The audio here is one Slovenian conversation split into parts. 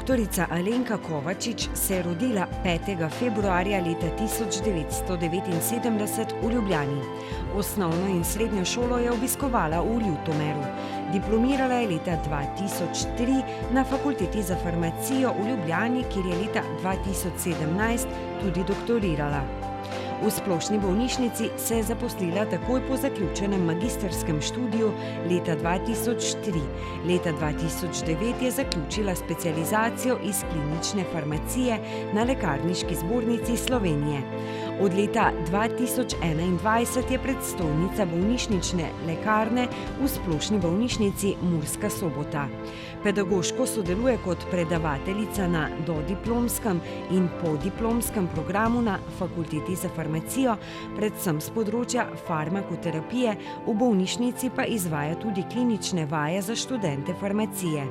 Doktorica Alenka Kovačič se je rodila 5. februarja leta 1979 v Ljubljani. Osnovno in srednjo šolo je obiskovala v Ljutomeru. Diplomirala je leta 2003 na Fakulteti za farmacijo v Ljubljani, kjer je leta 2017 tudi doktorirala. V splošni bolnišnici se je zaposlila takoj po zaključenem magistrskem študiju leta 2003. Leta 2009 je zaključila specializacijo iz klinične farmacije na Lekarniški zbornici Slovenije. Od leta 2021 je predstojnica bolnišnične lekarne v splošni bolnišnici Murska Sobota. Pedagoško sodeluje kot predavateljica na dodiplomskem in podiplomskem programu na Fakulteti za farmacijo, predvsem z področja farmakoterapije, v bolnišnici pa izvaja tudi klinične vaje za študente farmacije.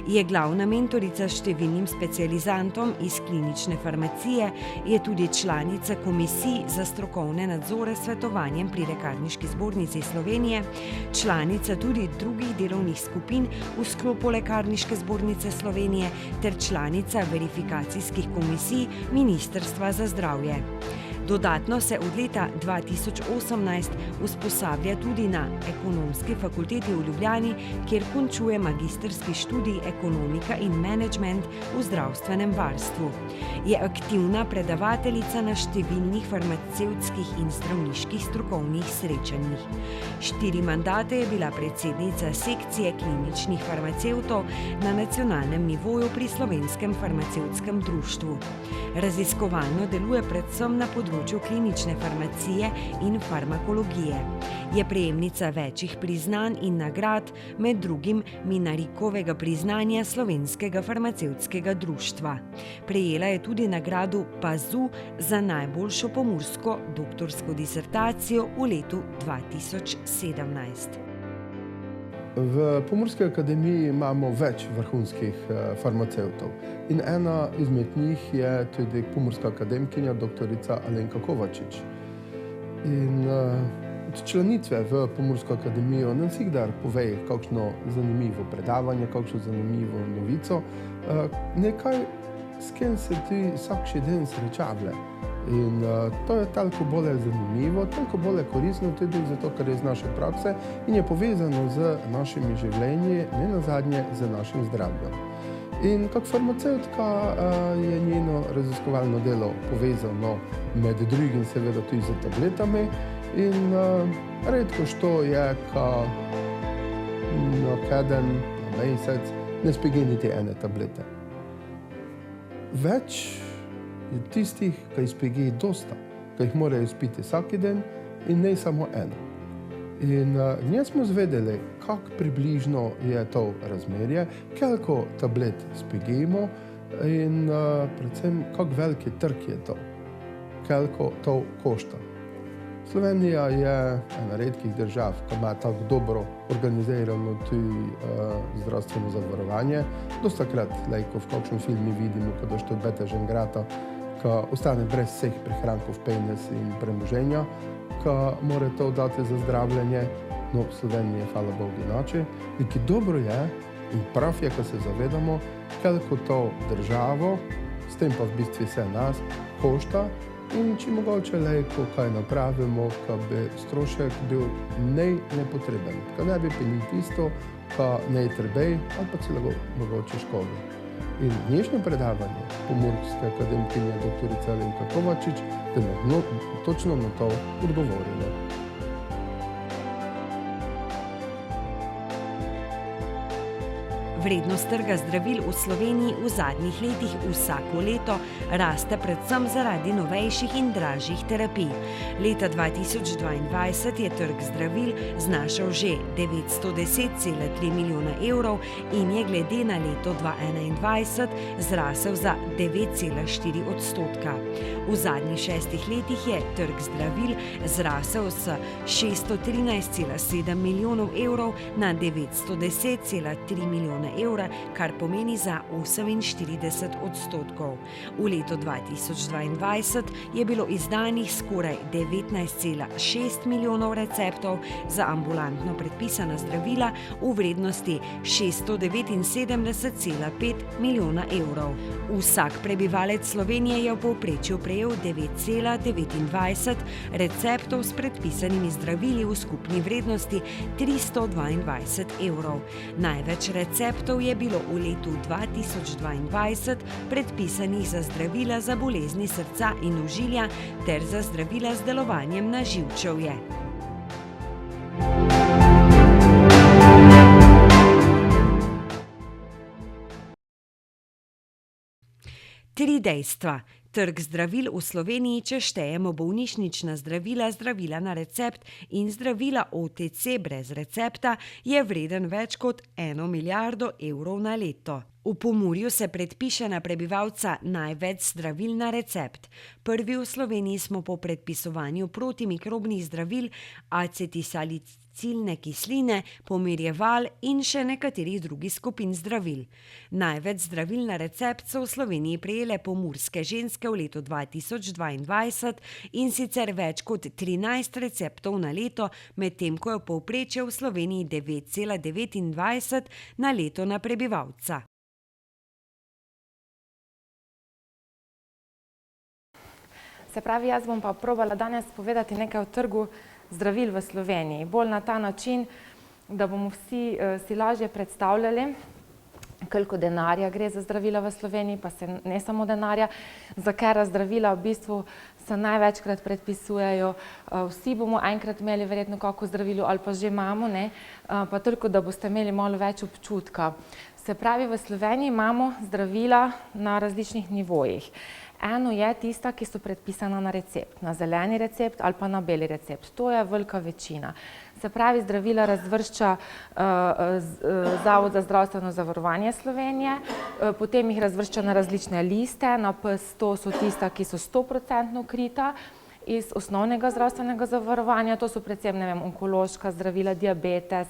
Je glavna mentorica številnim specializantom iz klinične farmacije, je tudi članica komisij za strokovne nadzore s svetovanjem pri Lekarniški zbornici Slovenije, članica tudi drugih delovnih skupin v sklopu Lekarniške zbornice Slovenije ter članica verifikacijskih komisij Ministrstva za zdravje. Dodatno se od leta 2018 usposablja tudi na Ekonomski fakulteti v Ljubljani, kjer končuje magistrski študij ekonomika in menedžment v zdravstvenem varstvu. Je aktivna predavateljica na številnih farmacevtskih in zdravniških strokovnih srečanjih. 4 mandate je bila predsednica sekcije kliničnih farmacevtov na nacionalnem nivoju pri Slovenskem farmacevtskem društvu. Raziskovalno deluje predvsem na področju klinične farmacije in farmakologije. Je prejemnica večjih priznanj in nagrad, med drugim Minarikovega priznanja Slovenskega farmacevtskega društva. Prejela je tudi nagrado PAZU za najboljšo pomursko doktorsko disertacijo v letu 2017. V Pomurski akademiji imamo več vrhunskih farmacevtov in ena izmed njih je tudi pomurska akademkinja doktorica Alenka Kovačič. In od članitve v Pomursko akademijo nam vsikdar pove kakšno zanimivo predavanje, kakšno zanimivo novico, nekaj, s kim se ti vsakši den srečavlja. In to je toliko bolj zanimivo, toliko bolj korisno tudi zato, ker je iz naše prakse in je povezano z našimi življenji, ne nazadnje z našim zdravjem. In kot farmacevtka je njeno raziskovalno delo povezano med drugim seveda tudi z tabletami in redko što je, ko na teden, na mesec ne spije niti ene tablete. Več je tistih, ki izpije dosta, ki jih morajo spiti vsak dan in ne samo eno. In nje smo zvedeli, kako približno je to razmerje, koliko tablet spijemo in predvsem, kako veliki trg je to, koliko to košta. Slovenija je ena redkih držav, ki ima tako dobro organizirano tudi zdravstveno zavarovanje. Dostakrat, ko v kakšnem filmu vidimo, kada što betežen grata, ki ostane brez vseh prihrankov, penez in premoženja, ki mora to dati za zdravljenje. No, v Sloveniji je, hvala Bogu, inače. In ki dobro je in prav je, ko se zavedamo, koliko to državo, s tem pa v bistvu vse nas, košta in če mogoče lejko kaj napravimo, ko bi strošek bil nepotreben, ko ne bi pili tisto, ko ne je trebej ali pa celo mogoče škodi. In dnešno predavanje Pomurske akademkinje doktorice Alenka Kovačič je točno na to odgovorilo. Vrednost trga zdravil v Sloveniji v zadnjih letih vsako leto raste predvsem zaradi novejših in dražjih terapij. Leta 2022 je trg zdravil znašal že 910,3 milijona evrov in je glede na leto 2021 zrasel za 9,4%. V zadnjih 6 letih je trg zdravil zrasel s 613,7 milijonov evrov na 910,3 milijona evra, kar pomeni za 48%. V letu 2022 je bilo izdanih skoraj 19,6 milijonov receptov za ambulantno predpisana zdravila v vrednosti 679,5 milijona evrov. Vsak prebivalec Slovenije je v povprečju prejel 9,29 receptov s predpisanimi zdravili v skupni vrednosti 322 evrov. Največ receptov je bilo v letu 2022 predpisanih za zdravila za bolezni srca in ožilja ter za zdravila z delovanjem na živčevje. Tri dejstva. Trg zdravil v Sloveniji, če štejemo bolnišnična zdravila, zdravila na recept in zdravila OTC brez recepta, je vreden več kot 1 milijardo evrov na leto. V Pomurju se predpiše na prebivalca največ zdravil na recept. Prvi v Sloveniji smo po predpisovanju protimikrobnih zdravil, acetilsalicilne kisline, pomirjeval in še nekaterih drugih skupin zdravil. Največ zdravil na recept so v Sloveniji prejele pomurske ženske v letu 2022 in sicer več kot 13 receptov na leto, medtem ko je povprečje v Sloveniji 9,29 na leto na prebivalca. Se pravi, jaz bom pa probala danes povedati nekaj o trgu zdravil v Sloveniji. Bolj na ta način, da bomo vsi si lažje predstavljali, koliko denarja gre za zdravila v Sloveniji, pa se ne samo denarja, za katera zdravila v bistvu se največkrat predpisujejo. Vsi bomo enkrat imeli verjetno kako zdravilo ali pa že imamo, ne? Pa toliko, da boste imeli malo več občutka. Se pravi, v Sloveniji imamo zdravila na različnih nivojih. Eno je tista, ki so predpisana na recept, na zeleni recept ali pa na beli recept. To je velika večina. Se pravi, zdravila razvršča Zavod za zdravstveno zavarovanje Slovenije, potem jih razvršča na različne liste, na P100 so tista, ki so 100% krita iz osnovnega zdravstvenega zavarovanja, to so predvsem, ne vem, onkološka zdravila, diabetes,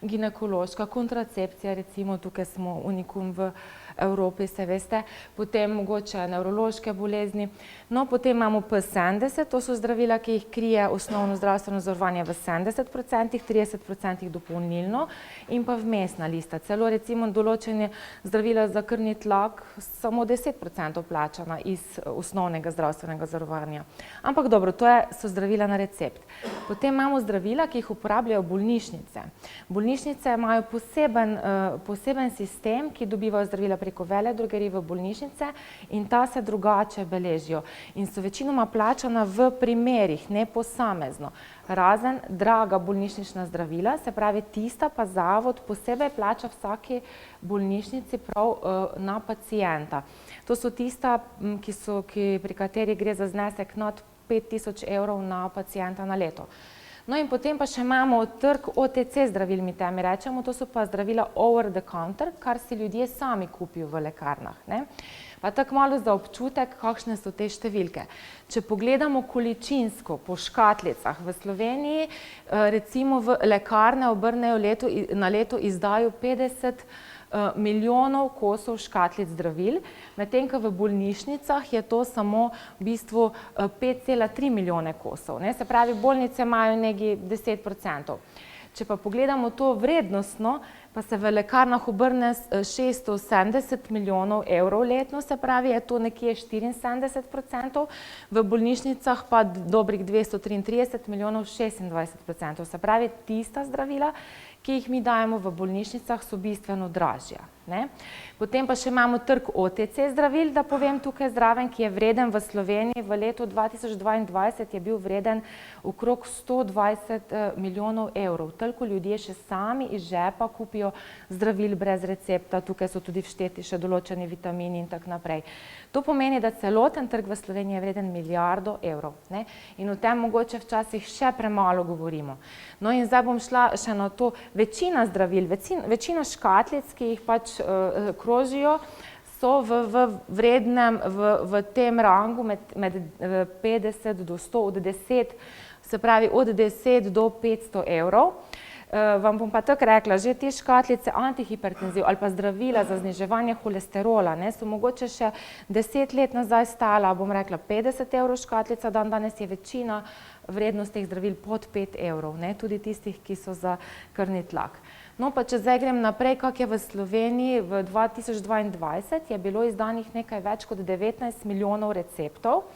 ginekološka, kontracepcija, recimo tukaj smo unikum v Evropi, se veste, potem mogoče nevrološke bolezni. No, potem imamo P70, to so zdravila, ki jih krije osnovno zdravstveno zavarovanje v 70%, 30% dopolnilno in pa vmesna lista. Celo recimo določene zdravila za krvni tlak samo 10% plačana iz osnovnega zdravstvenega zavarovanja. Ampak dobro, to so zdravila na recept. Potem imamo zdravila, ki jih uporabljajo bolnišnice. Bolnišnice imajo poseben sistem, ki dobivajo zdravila preko veledrogerij v bolnišnice in ta se drugače beležijo in so večinoma plačana v primerih, ne posamezno. Razen draga bolnišnična zdravila, se pravi tista pa zavod posebej plača vsaki bolnišnici prav na pacienta. To so tista, pri kateri gre za znesek nad 5000 evrov na pacienta na leto. No in potem pa še imamo trg OTC zdravil, mi temi rečemo, to so pa zdravila over the counter, kar si ljudje sami kupijo v lekarnah, ne. Pa tako malo za občutek, kakšne so te številke. Če pogledamo količinsko po škatlicah v Sloveniji, recimo v lekarne obrnejo na leto izdajo 50 milijonov kosov škatlic zdravil, medtem ko v bolnišnicah je to samo v bistvu 5,3 milijone kosov. Se pravi, bolnice imajo nekje 10%. Če pa pogledamo to vrednostno, pa se v lekarnah obrne 670 milijonov evrov letno, se pravi, je to nekje 74%, v bolnišnicah pa dobrih 233 milijonov 26%. Se pravi, tista zdravila, ki jih mi dajemo v bolnišnicah, so bistveno dražja. Potem pa še imamo trg OTC zdravil, da povem tukaj zraven, ki je vreden v Sloveniji. V letu 2022 je bil vreden okrog 120 milijonov evrov. Toliko ljudje še sami iz žepa kupijo zdravil brez recepta, tukaj so tudi všteti še določeni vitamini in tako naprej. To pomeni, da celoten trg v Sloveniji je vreden milijardo evrov. In o tem mogoče včasih še premalo govorimo. No in zdaj bom šla še na to. Večina zdravil, večina škatlic, ki jih pač krožijo, so v tem rangu med 50 do 100, od 10, se pravi od 10 do 500 evrov. Vam bom pa tako rekla, že te škatlice antihipertenziv ali pa zdravila za zniževanje holesterola, ne, so mogoče še 10 let nazaj stala, bom rekla, 50 € škatlica, danes je večina vrednost teh zdravil pod 5 €, ne, tudi tistih, ki so za krvni tlak. No, pa če zdaj grem naprej, kak je v Sloveniji, v 2022 je bilo izdanih nekaj več kot 19 milijonov receptov.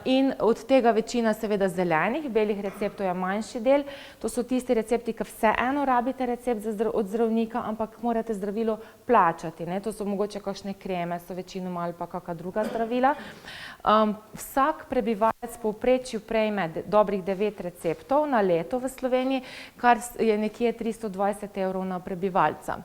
In od tega večina seveda zelenih, belih receptov je manjši del. To so tisti recepti, ki vseeno rabite recept od zdravnika, ampak morate zdravilo plačati, ne. To so mogoče kakšne kreme, so večinoma ali pa kakšna druga zdravila. Vsak prebivalec v povprečju prejme dobrih 9 receptov na leto v Sloveniji, kar je nekje 320 € na prebivalca.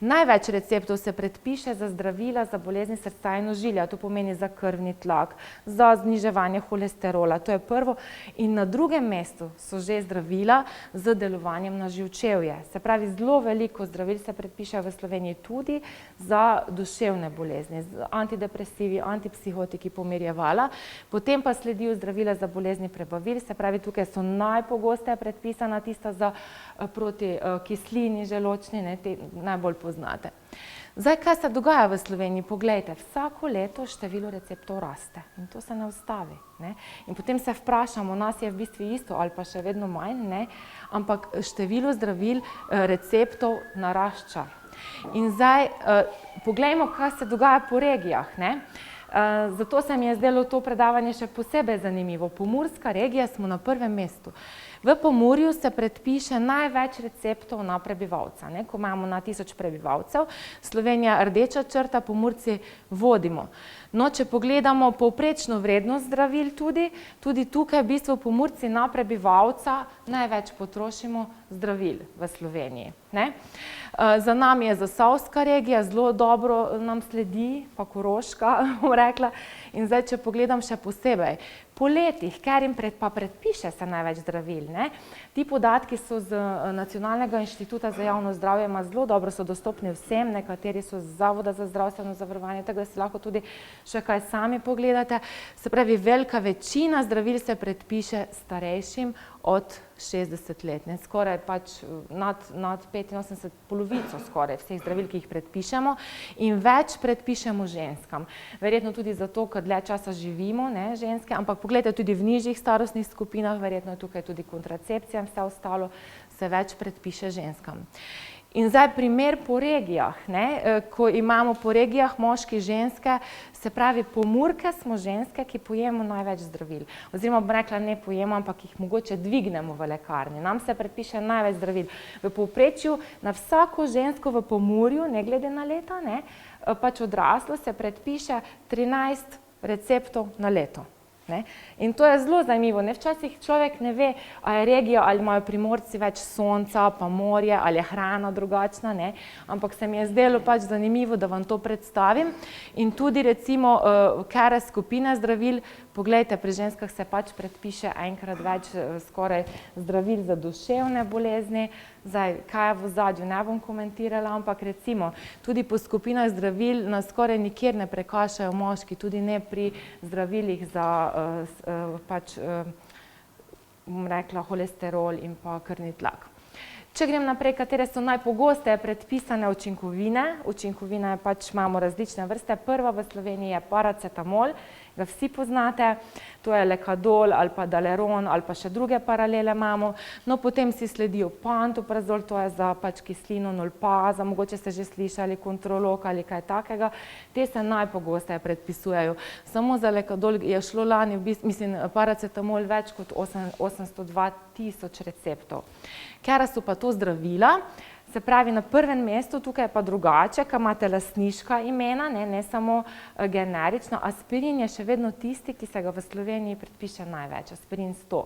Največ receptov se predpiše za zdravila za bolezni srca in ožilja, to pomeni za krvni tlak, za zniževanje holesterola, to je prvo. In na drugem mestu so že zdravila z delovanjem na živčevje. Se pravi, zelo veliko zdravil se predpiše v Sloveniji tudi za duševne bolezni, antidepresivi, antipsihotiki, pomirjevala. Potem pa sledijo zdravila za bolezni prebavil, se pravi, tukaj so najpogosteje predpisana tista za proti kislini želodčni, ne, te najbolj poznate. Zdaj, kaj se dogaja v Sloveniji? Poglejte, vsako leto število receptov raste in to se ne ustavi, ne. In potem se vprašamo, nas je v bistvu isto ali pa še vedno manj, ne, ampak število zdravil, receptov narašča. In zdaj, poglejmo, kaj se dogaja po regijah, ne. Zato se mi je zdelo to predavanje še posebej zanimivo. Pomurska regija, smo na prvem mestu. V Pomurju se predpiše največ receptov na prebivalca, ne, ko imamo na 1000 prebivalcev. Slovenija rdeča črta, Pomurci vodimo. No, če pogledamo povprečno vrednost zdravil tudi tukaj v bistvu Pomurci na prebivalca največ potrošimo zdravil v Sloveniji, ne. Za nami je Zasavska regija, zelo dobro nam sledi, pa Koroška, bom rekla. In zdaj, če pogledam še posebej, po letih, ker jim pa predpiše se največ zdravil, ne, ti podatki so z Nacionalnega inštituta za javno zdravje, zelo dobro so dostopni vsem, nekateri so z Zavoda za zdravstveno zavarovanje, tako da si lahko tudi še kaj sami pogledate. Se pravi, velika večina zdravil se predpiše starejšim od 60 let, ne, skoraj pač nad 85, polovico skoraj vseh zdravil, ki jih predpišemo, in več predpišemo ženskam. Verjetno tudi zato, ker dlje časa živimo, ne, ženske, ampak poglejte, tudi v nižjih starostnih skupinah, verjetno je tukaj tudi kontracepcija in vse ostalo, se več predpiše ženskam. In zdaj primer po regijah, ne, ko imamo po regijah moški, ženske, se pravi, Pomurke smo ženske, ki pojemo največ zdravil. Oziroma, bom rekla, ne pojemo, ampak jih mogoče dvignemo v lekarni. Nam se predpiše največ zdravil. V povprečju na vsako žensko v Pomurju, ne glede na leta, ne, pač odraslo, se predpiše 13 receptov na leto. Ne. In to je zelo zanimivo, ne, včasih človek ne ve, a je regija, ali imajo Primorci več sonca, pa morje, ali je hrana drugačna, ne, ampak se mi je zdelo pač zanimivo, da vam to predstavim. In tudi recimo, kere skupine zdravil, poglejte, pri ženskah se pač predpiše enkrat več skoraj zdravil za duševne bolezni. Zdaj, kaj je v ozadju, ne bom komentirala, ampak recimo, tudi po skupinah zdravil nas skoraj nikjer ne prekašajo moški, tudi ne pri zdravilih za pač, bom rekla, holesterol in pa krvni tlak. Če grem naprej, katere so najpogosteje predpisane učinkovine. Učinkovine pač imamo različne vrste. Prva v Sloveniji je paracetamol, ga vsi poznate. To je Lekadol ali pa Daleron ali pa še druge paralele imamo. No, potem si sledijo Pantoprazol, to je za pač kislino Nolpaza, mogoče ste že slišali Kontrolok ali kaj takega. Te se najpogosteje predpisujejo. Samo za Lekadol je šlo lani, paracetamol več kot 802 tisoč receptov. Ker so pa to zdravila, se pravi, na prvem mestu, tukaj je pa drugače, ker imate lastniška imena, ne samo generično. Aspirin je še vedno tisti, ki se ga v Sloveniji predpiše največ, aspirin 100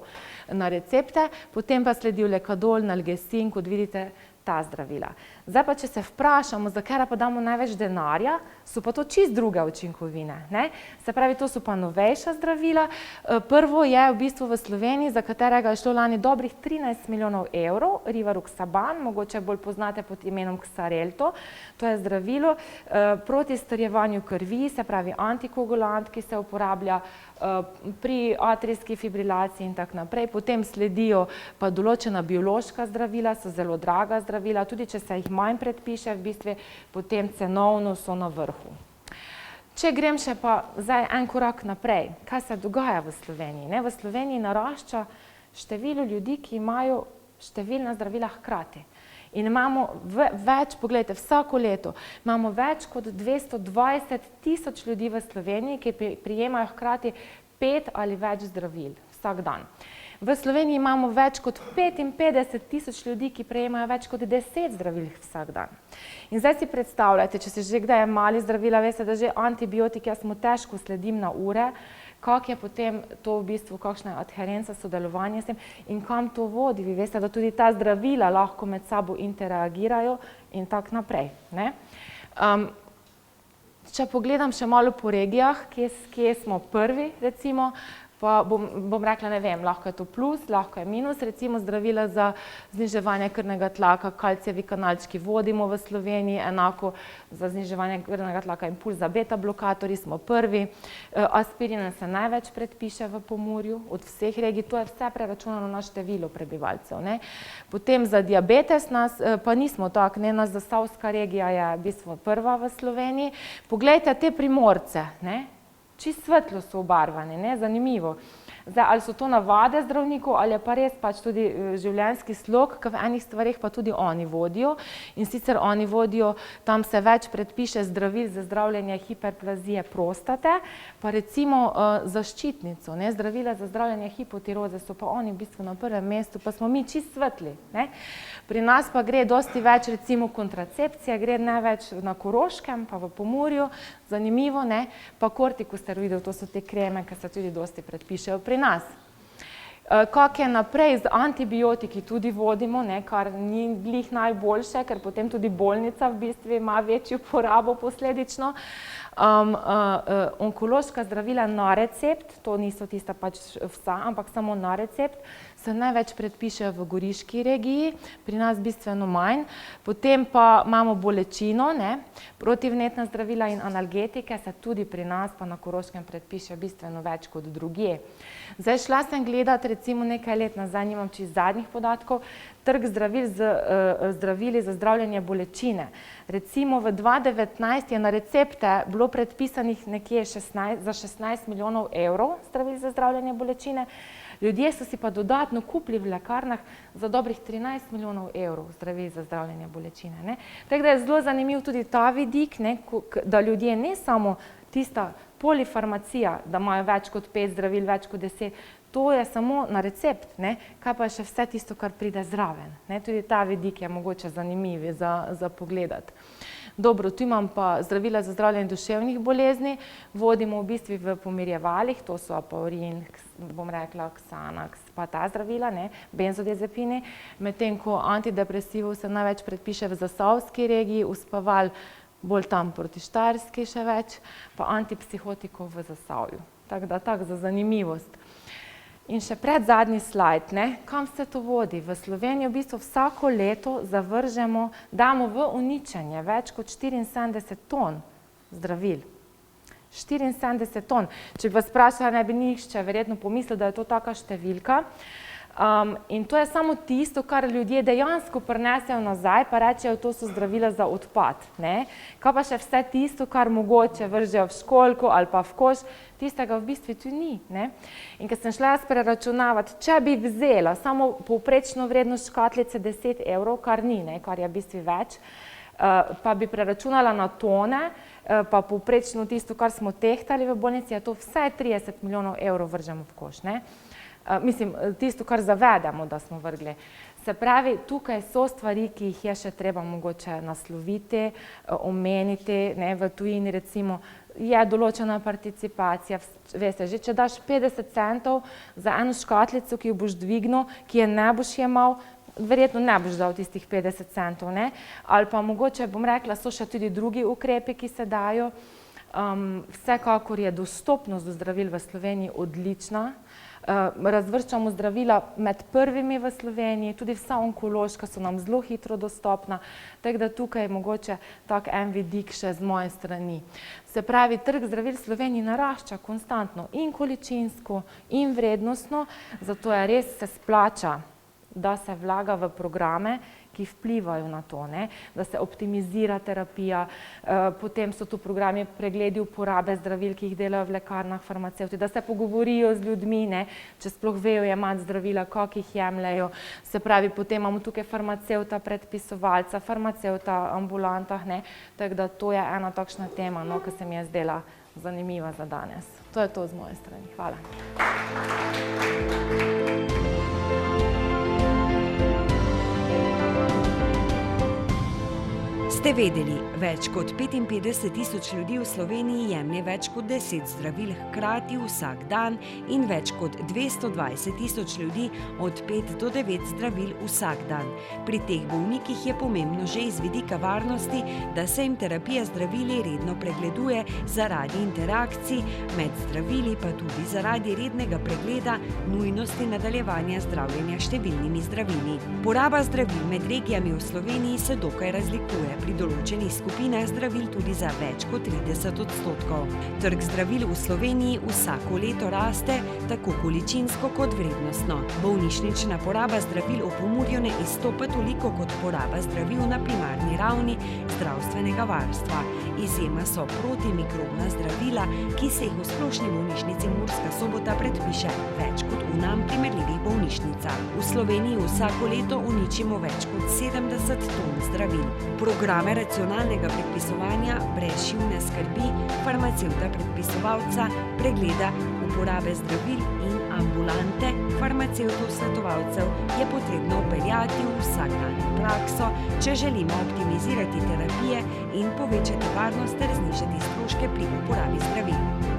na recepte, potem pa sledijo Lekadol, Nalgecin, kot vidite, ta zdravila. Zdaj pa, če se vprašamo, zakaj pa damo največ denarja, so pa to čist druge učinkovine. Ne? Se pravi, to so pa novejša zdravila. Prvo je v bistvu v Sloveniji, za katerega je šlo lani dobrih 13 milijonov evrov, Rivaroxaban, mogoče bolj poznate pod imenom Xarelto. To je zdravilo proti strjevanju krvi, se pravi antikoagulant, ki se uporablja pri atrijski fibrilaciji in tako naprej. Potem sledijo pa določena biološka zdravila, so zelo draga zdravila, tudi če se jih manj predpiše, v bistvu potem cenovno so na vrhu. Če grem še pa zdaj en korak naprej, kaj se dogaja v Sloveniji? Ne? V Sloveniji narašča število ljudi, ki imajo številna zdravila hkrati. In imamo več, pogledajte, vsako leto imamo več kot 220 tisoč ljudi v Sloveniji, ki prijemajo hkrati 5 ali več zdravil vsak dan. V Sloveniji imamo več kot 55 tisoč ljudi, ki prejemajo več kot 10 zdravil vsak dan. In zdaj si predstavljajte, če si že kdaj jemali zdravila, veste, da že antibiotike jaz mu težko sledim na ure, kak je potem to v bistvu, kakšna je adherenca, sodelovanje s tem in kam to vodi. Vi veste, da tudi ta zdravila lahko med sabo interagirajo in tako naprej. Ne? Če pogledam še malo po regijah, kje smo prvi, recimo, pa bom rekla, ne vem, lahko je to plus, lahko je minus, recimo zdravila za zniževanje krvnega tlaka, kalcijevi kanalčki vodimo v Sloveniji, enako za zniževanje krvnega tlaka impuls za beta blokatorji smo prvi, aspirina se največ predpiše v Pomurju od vseh regij, to je vse preračunano na število prebivalcev. Ne? Potem za diabetes nas, pa nismo tak, ne, nas zasavska regija je v bistvu prva v Sloveniji. Poglejte te Primorce, ne? Čisto svetlo so obarvani, ne, zanimivo. Zdaj, ali so to navade zdravnikov, ali je pa res pač tudi življenjski slog, ki v enih stvareh pa tudi oni vodijo. In sicer oni vodijo, tam se več predpiše zdravil za zdravljenje hiperplazije prostate, pa recimo zaščitnico, ne, zdravila za zdravljenje hipotiroze so pa oni v bistvu na prvem mestu, pa smo mi čisto svetli. Ne. Pri nas pa gre dosti več recimo kontracepcije, gre največ na Koroškem, pa v Pomurju, zanimivo, ne, pa kortikosteroidov, to so te kreme, ki se tudi dosti predpišejo pri nas. Kak je naprej, z antibiotiki tudi vodimo, ne, kar ni glih najboljše, ker potem tudi bolnica v bistvu ima večjo porabo posledično. Onkološka zdravila na recept, to niso tista pač vsa, ampak samo na recept, se največ predpišejo v Goriški regiji, pri nas bistveno manj. Potem pa imamo bolečino, ne, protivnetna zdravila in analgetike se tudi pri nas pa na Koroškem predpišejo bistveno več kot drugje. Zdaj šla sem gledati recimo nekaj let nazaj, nimam čisto zadnjih podatkov, trg zdravil z zdravili za zdravljenje bolečine. Recimo v 2019 je na recepte bilo predpisanih nekje za 16 milijonov evrov zdravil za zdravljenje bolečine. Ljudje so si pa dodatno kupili v lekarnah za dobrih 13 milijonov evrov zdravil za zdravljenje bolečine. Ne. Tako da je zelo zanimiv tudi ta vidik, ne, da ljudje ne samo tista polifarmacija, da imajo več kot 5 zdravil, več kot 10, to je samo na recept, ne, kaj pa je še vse tisto, kar pride zraven. Ne. Tudi ta vidik je mogoče zanimiv za pogledati. Dobro, tu imam pa zdravila za zdravljenje duševnih bolezni, vodimo v bistvu v pomirjevalih, to so apaurin, bom rekla, Xanax, pa ta zdravila, ne, benzodiazepini, medtem ko antidepresivov se največ predpiše v Zasavski regiji, uspaval bolj tam proti Štajerski še več, pa antipsihotikov v Zasavju. Tako da, tako za zanimivost. In še predzadnji slajd, ne, kam se to vodi? V Sloveniji v bistvu vsako leto zavržemo, damo v uničenje več kot 74 ton zdravil. 74 ton. Če bi vas vprašala, ne bi nihče verjetno pomislil, da je to taka številka. In to je samo tisto, kar ljudje dejansko prinesejo nazaj, pa rečejo, to so zdravila za odpad. Ne? Kaj pa še vse tisto, kar mogoče vržejo v školjko ali pa v koš, tistega v bistvu tu ni. Ne? In ko sem šla jaz preračunavati, če bi vzela samo povprečno vrednost škatlice 10 evrov, kar ni, ne? Kar je v bistvu več, pa bi preračunala na tone, pa povprečno tisto, kar smo tehtali v bolnici, je to vsaj 30 milijonov evrov vržemo v koš. Ne? Mislim, tisto, kar zavedamo, da smo vrgli. Se pravi, tukaj so stvari, ki jih je še treba mogoče nasloviti, omeniti, ne, v tujini recimo je določena participacija, veste, že če daš 50 centov za eno škatlico, ki jo boš dvignil, ki je ne boš jemal, verjetno ne boš dal tistih 50 centov, ne? Ali pa mogoče, bom rekla, so še tudi drugi ukrepi, ki se dajo. Vsekakor je dostopnost do zdravil v Sloveniji odlična. Razvrščamo zdravila med prvimi v Sloveniji, tudi vsa onkološka so nam zelo hitro dostopna, tako da tukaj je mogoče tak en vidik še z moje strani. Se pravi, trg zdravil v Sloveniji narašča konstantno in količinsko in vrednostno, zato je res se splača, da se vlaga v programe, ki vplivajo na to, ne? Da se optimizira terapija, potem so tu programi pregledi uporabe zdravil, ki jih delajo v lekarnah farmacevti, da se pogovorijo z ljudmi, ne? Če sploh vejo jemati zdravila, kako jih jemljejo. Se pravi, potem imamo tukaj farmacevta, predpisovalca, farmacevta, ambulantah, ne? Tako da to je ena takšna tema, no, ki se mi je zdela zanimiva za danes. To je to z moje strani. Hvala. Ste vedeli, več kot 55 tisoč ljudi v Sloveniji jemlje več kot 10 zdravil hkrati vsak dan in več kot 220 tisoč ljudi od 5 do 9 zdravil vsak dan. Pri teh bolnikih je pomembno že iz vidika varnosti, da se jim terapija zdravili redno pregleduje zaradi interakcij med zdravili, pa tudi zaradi rednega pregleda nujnosti nadaljevanja zdravljenja številnimi zdravili. Poraba zdravil med regijami v Sloveniji se dokaj razlikuje. Pri določenih skupinah zdravil tudi za več kot 30%. Trg zdravil v Sloveniji vsako leto raste, tako količinsko kot vrednostno. Bolnišnična poraba zdravil v Pomurju ne izstopa toliko kot poraba zdravil na primarni ravni zdravstvenega varstva. Izjema so protimikrobna zdravila, ki se jih v Splošni bolnišnici Murska Sobota predpiše več kot v nam primerljivih bolnišnicah. V Sloveniji vsako leto uničimo več kot 70 ton zdravil. Programe racionalnega predpisovanja, brezšivne skrbi, farmacevta predpisovalca, pregleda uporabe zdravil in ambulante farmacevtov svetovalcev je potrebno vpeljati v vsakdanjo prakso, če želimo optimizirati terapije in povečati varnost ter znižati stroške pri uporabi zdravil.